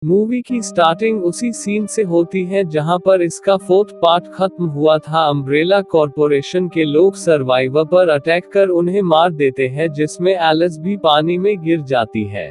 Movie की starting उसी scene से होती है जहां पर इसका 4th पार्ट खत्म हुआ था। अम्ब्रेला कॉरपोरेशन के लोग सर्वाइवर पर अटैक कर उन्हें मार देते हैं, जिसमें एलिस भी पानी में गिर जाती है।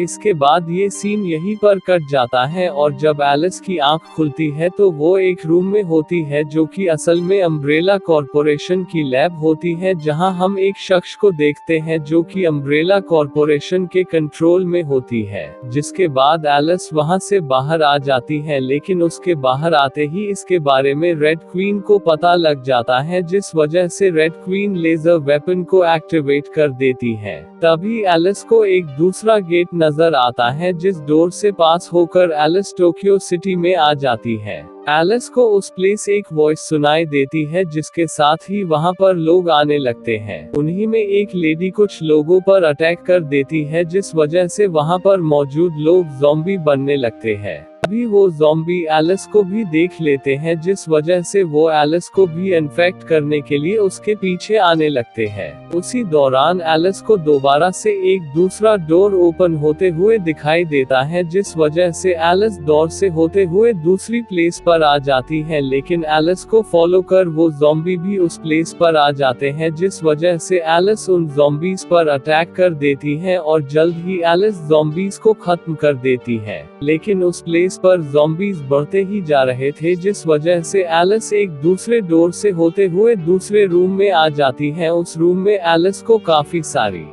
इसके बाद ये सीन यहीं पर कट जाता है और जब एलिस की आंख खुलती है तो वो एक रूम में होती है जो कि असल में अम्ब्रेला कॉरपोरेशन की लैब होती है, जहां हम एक शख्स को देखते हैं जो कि अम्ब्रेला कॉरपोरेशन के कंट्रोल में होती है। जिसके बाद एलिस वहां से बाहर आ जाती है, लेकिन उसके बाहर आते ही इसके बारे में रेड क्वीन को पता लग जाता है, जिस वजह से रेड क्वीन लेजर वेपन को एक्टिवेट कर देती है। तभी एलिस को एक दूसरा गेट नजर आता है, जिस डोर से पास होकर एलिस टोक्यो सिटी में आ जाती है। एलिस को उस प्लेस एक वॉइस सुनाई देती है, जिसके साथ ही वहां पर लोग आने लगते हैं। उन्हीं में एक लेडी कुछ लोगों पर अटैक कर देती है, जिस वजह से वहां पर मौजूद लोग ज़ॉम्बी बनने लगते हैं। अभी वो ज़ॉम्बी एलिस को भी देख लेते हैं, जिस वजह से वो एलिस को भी इन्फेक्ट करने के लिए उसके पीछे आने लगते हैं। उसी दौरान एलिस को दोबारा से एक दूसरा डोर ओपन होते हुए दिखाई देता है, जिस वजह से एलिस डोर से होते हुए दूसरी प्लेस पर आ जाती है, लेकिन एलिस को फॉलो कर वो ज़ॉम्बी भी उस प्लेस पर आ जाते हैं, जिस वजह से एलिस उन ज़ॉम्बीज पर अटैक कर देती है और जल्द ही एलिस ज़ॉम्बीज को खत्म कर देती है। लेकिन उस प्लेस पर ज़ॉम्बीज बढ़ते ही जा रहे थे, जिस वजह से एलिस एक दूसरे डोर से होते हुए दूसरे रूम में आ जाती है। उस रूम में एलिस को काफी सारी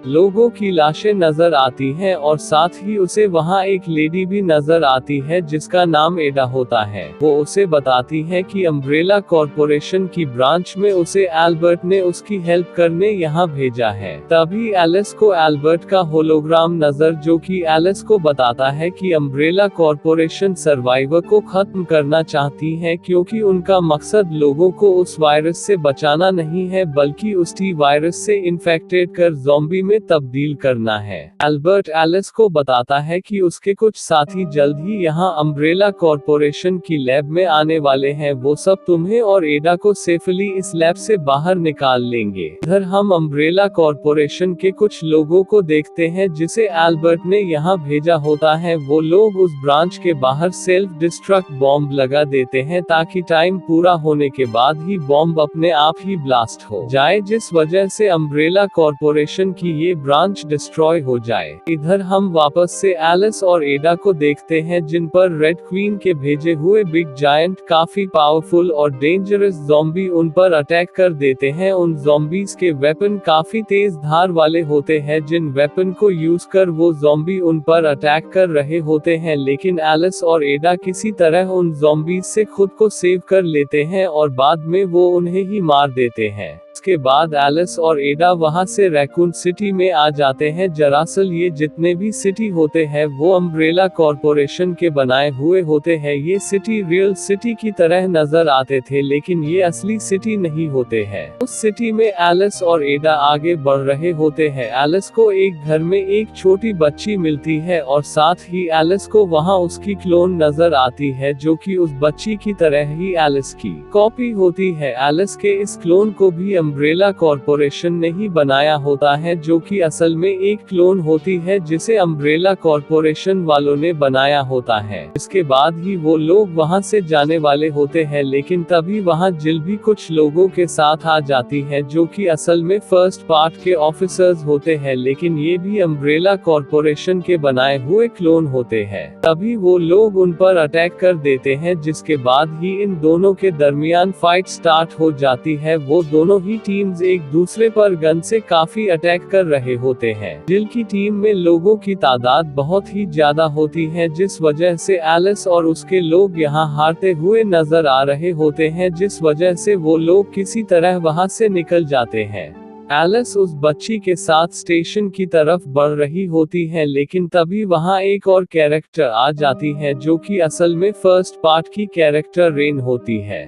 लोगों की लाशें नजर आती हैं और साथ ही उसे वहां एक लेडी भी नजर आती है जिसका नाम एडा होता है। वो उसे बताती है कि अम्ब्रेला कॉरपोरेशन की ब्रांच में उसे एल्बर्ट ने उसकी हेल्प करने यहाँ भेजा है। तभी एलिस को एल्बर्ट का होलोग्राम नजर जो कि एलिस को बताता है कि अम्ब्रेला कॉरपोरेशन सर्वाइवर को खत्म करना चाहती है, क्योंकि उनका मकसद लोगों को उस वायरस से बचाना नहीं है बल्कि उसी वायरस से इन्फेक्टेड कर ज़ॉम्बी में तब्दील करना है। एल्बर्ट एलिस को बताता है कि उसके कुछ साथी जल्द ही यहाँ अम्ब्रेला कॉरपोरेशन की लैब में आने वाले हैं। वो सब तुम्हें और एडा को सेफली इस लैब से बाहर निकाल लेंगे। इधर हम अम्ब्रेला कॉरपोरेशन के कुछ लोगों को देखते हैं जिसे एल्बर्ट ने यहाँ भेजा होता है। वो लोग उस ब्रांच के बाहर सेल्फ डिस्ट्रक्ट बॉम्ब लगा देते हैं ताकि टाइम पूरा होने के बाद ही बॉम्ब अपने आप ही ब्लास्ट हो जाए, जिस वजह से अम्ब्रेला कॉरपोरेशन की ये ब्रांच डिस्ट्रॉय हो जाए। इधर हम वापस से एलिस और एडा को देखते हैं, जिन पर रेड क्वीन के भेजे हुए बिग जायंट काफी पावरफुल और डेंजरस ज़ॉम्बी उन पर अटैक कर देते हैं। उन ज़ॉम्बीज के वेपन काफी तेज धार वाले होते हैं, जिन वेपन को यूज कर वो ज़ॉम्बी उन पर अटैक कर रहे होते हैं, लेकिन एलिस और एडा किसी तरह उन ज़ॉम्बीज से खुद को सेव कर लेते हैं और बाद में वो उन्हें ही मार देते हैं। इसके बाद एलिस और एडा वहां से रैकून सिटी में आ जाते हैं। दरअसल ये जितने भी सिटी होते हैं वो अम्ब्रेला कॉरपोरेशन के बनाए हुए होते हैं। ये सिटी रियल सिटी की तरह नजर आते थे, लेकिन ये असली सिटी नहीं होते हैं। उस सिटी में एलिस और एडा आगे बढ़ रहे होते हैं। एलिस को एक घर में एक छोटी बच्ची मिलती है और साथ ही एलिस को वहां उसकी क्लोन नजर आती है, जो कि उस बच्ची की तरह ही एलिस की कॉपी होती है। एलिस के इस क्लोन को भी अम्ब्रेला कॉरपोरेशन ने ही बनाया होता है, जो कि असल में एक क्लोन होती है जिसे अम्ब्रेला कॉरपोरेशन वालों ने बनाया होता है। इसके बाद ही वो लोग वहां से जाने वाले होते हैं, लेकिन तभी वहां जिल भी कुछ लोगों के साथ आ जाती है, जो कि असल में फर्स्ट पार्ट के ऑफिसर्स होते हैं, लेकिन ये भी अम्ब्रेला कॉरपोरेशन के बनाए हुए क्लोन होते हैं। तभी वो लोग उन पर अटैक कर देते हैं, जिसके बाद ही इन दोनों के दरमियान फाइट स्टार्ट हो जाती है। वो दोनों ही टीम्स एक दूसरे पर गन से काफी अटैक कर रहे होते हैं। जिल की टीम में लोगों की तादाद बहुत ही ज्यादा होती है, जिस वजह से एलिस और उसके लोग यहाँ हारते हुए नजर आ रहे होते हैं, जिस वजह से वो लोग किसी तरह वहां से निकल जाते हैं। एलिस उस बच्ची के साथ स्टेशन की तरफ बढ़ रही होती है, लेकिन तभी वहां एक और कैरेक्टर आ जाती है, जो कि असल में फर्स्ट पार्ट की कैरेक्टर रेन होती है।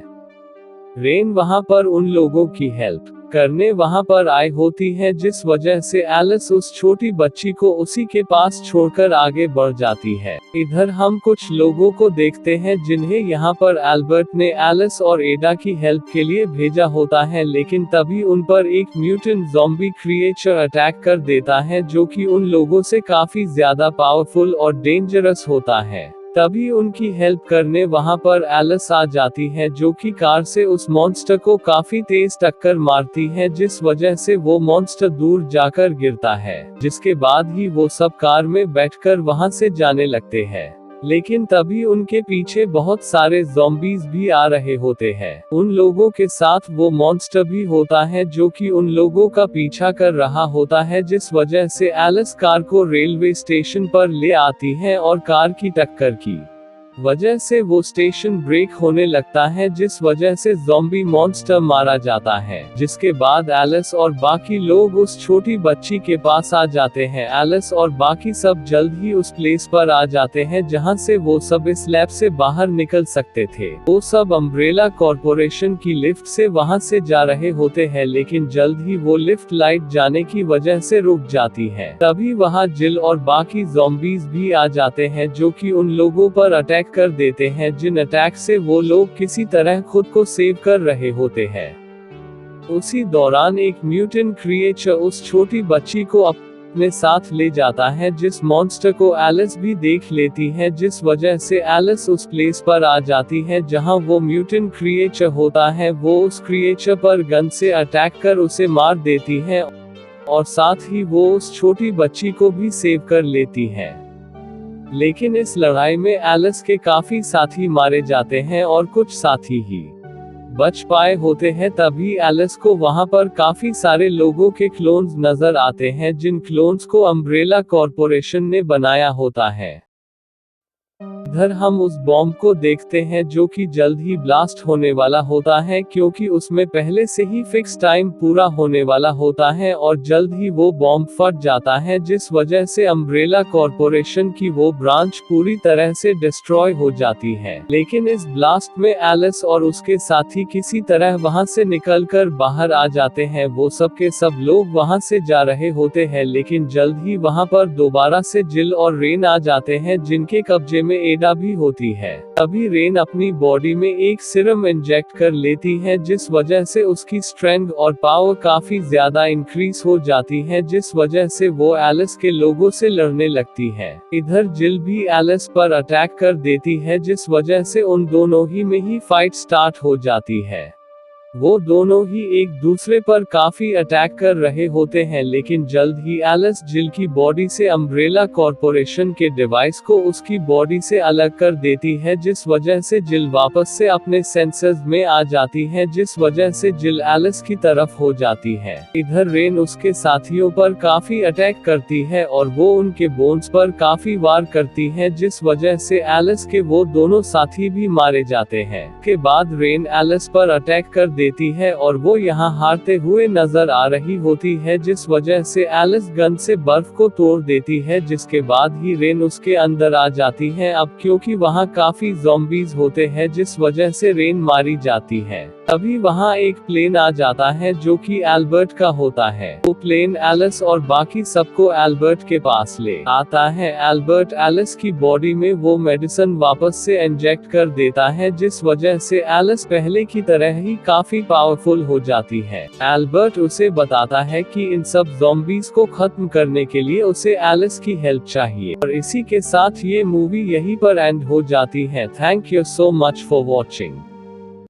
रेन वहां पर उन लोगों की हेल्प करने वहां पर आई होती हैं, जिस वजह से एलिस उस छोटी बच्ची को उसी के पास छोड़कर आगे बढ़ जाती है। इधर हम कुछ लोगों को देखते हैं जिन्हें यहाँ पर एल्बर्ट ने एलिस और एडा की हेल्प के लिए भेजा होता है, लेकिन तभी उन पर एक म्यूटेंट ज़ॉम्बी क्रिएचर अटैक कर देता है जो कि उन लोगों से काफी ज्यादा पावरफुल और डेंजरस होता है। तभी उनकी हेल्प करने वहां पर एलिस आ जाती है, जो कि कार से उस मॉन्स्टर को काफी तेज टक्कर मारती है, जिस वजह से वो मॉन्स्टर दूर जाकर गिरता है, जिसके बाद ही वो सब कार में बैठकर वहां से जाने लगते हैं। लेकिन तभी उनके पीछे बहुत सारे ज़ॉम्बीज भी आ रहे होते हैं। उन लोगों के साथ वो मॉन्स्टर भी होता है जो कि उन लोगों का पीछा कर रहा होता है, जिस वजह से एलिस कार को रेलवे स्टेशन पर ले आती है और कार की टक्कर की वजह से वो स्टेशन ब्रेक होने लगता है, जिस वजह से ज़ॉम्बी मॉन्स्टर मारा जाता है। जिसके बाद एलिस और बाकी लोग उस छोटी बच्ची के पास आ जाते हैं। एलिस और बाकी सब जल्द ही उस प्लेस पर आ जाते हैं जहां से वो सब इस लैब से बाहर निकल सकते थे। वो सब अम्ब्रेला कॉर्पोरेशन की लिफ्ट से वहां से जा रहे होते हैं, लेकिन जल्द ही वो लिफ्ट लाइट जाने की वजह से रुक जाती है। तभी वहां जिल और बाकी ज़ॉम्बीज भी आ जाते हैं जो कि उन लोगों पर अटैक कर देते हैं, जिन अटैक से वो लोग किसी तरह खुद को सेव कर रहे होते हैं। उसी दौरान एक म्यूटेंट क्रिएचर उस छोटी बच्ची को अपने साथ ले जाता है, जिस मॉन्स्टर को एलिस भी देख लेती है, जिस वजह से एलिस उस प्लेस पर आ जाती है जहां वो म्यूटेंट क्रिएचर होता है। वो उस क्रिएचर पर गन से अटैक कर उसे मार देती है और साथ ही वो उस छोटी बच्ची को भी सेव कर लेती है। लेकिन इस लड़ाई में एलिस के काफी साथी मारे जाते हैं और कुछ साथी ही बच पाए होते हैं। तभी एलिस को वहां पर काफी सारे लोगों के क्लोन्स नजर आते हैं, जिन क्लोन्स को अम्ब्रेला कॉर्पोरेशन ने बनाया होता है। इधर हम उस बॉम्ब को देखते हैं जो कि जल्द ही ब्लास्ट होने वाला होता है, क्योंकि उसमें पहले से ही फिक्स टाइम पूरा होने वाला होता है और जल्द ही वो बॉम्ब फट जाता है, जिस वजह से अम्ब्रेला कॉर्पोरेशन की वो ब्रांच पूरी तरह से डिस्ट्रॉय हो जाती है। लेकिन इस ब्लास्ट में एलिस और उसके साथी किसी तरह वहां से निकलकर बाहर आ जाते हैं। वो सब के सब लोग वहां से जा रहे होते हैं, लेकिन जल्द ही वहां पर दोबारा से जिल और रेन आ जाते हैं, जिनके कब्जे में एडा भी होती है। तभी रेन अपनी बॉडी में एक सीरम इंजेक्ट कर लेती है, जिस वजह से उसकी स्ट्रेंथ और पावर काफी ज्यादा इंक्रीज हो जाती है, जिस वजह से वो एलिस के लोगों से लड़ने लगती है। इधर जिल भी एलिस पर अटैक कर देती है, जिस वजह से उन दोनों ही में ही फाइट स्टार्ट हो जाती है। वो दोनों ही एक दूसरे पर काफी अटैक कर रहे होते हैं, लेकिन जल्द ही एलिस जिल की बॉडी से अम्ब्रेला कॉर्पोरेशन के डिवाइस को उसकी बॉडी से अलग कर देती है, जिस वजह से जिल वापस से अपने सेंसर्स में आ जाती है, जिस वजह से जिल एलिस की तरफ हो जाती है। इधर रेन उसके साथियों पर काफी अटैक करती है और वो उनके बोन्स पर काफी वार करती है, जिस वजह से एलिस के वो दोनों साथी भी मारे जाते हैं। के बाद रेन एलिस पर अटैक कर देती है और वो यहाँ हारते हुए नजर आ रही होती है, जिस वजह से एलिस गन से बर्फ को तोड़ देती है, जिसके बाद ही रेन उसके अंदर आ जाती है। अब क्योंकि वहाँ काफी ज़ॉम्बीज होते हैं, जिस वजह से रेन मारी जाती है। तभी वहाँ एक प्लेन आ जाता है जो कि एल्बर्ट का होता है। वो प्लेन एलिस और बाकी सबको एल्बर्ट के पास ले आता है। एल्बर्ट एलिस की बॉडी में वो मेडिसिन वापस से इंजेक्ट कर देता है, जिस वजह से एलिस पहले की तरह ही काफी पावरफुल हो जाती है। एल्बर्ट उसे बताता है कि इन सब ज़ॉम्बीज को खत्म करने के लिए उसे एलिस की हेल्प चाहिए। और इसी के साथ ये मूवी यहीं पर एंड हो जाती है। Thank you so much for watching.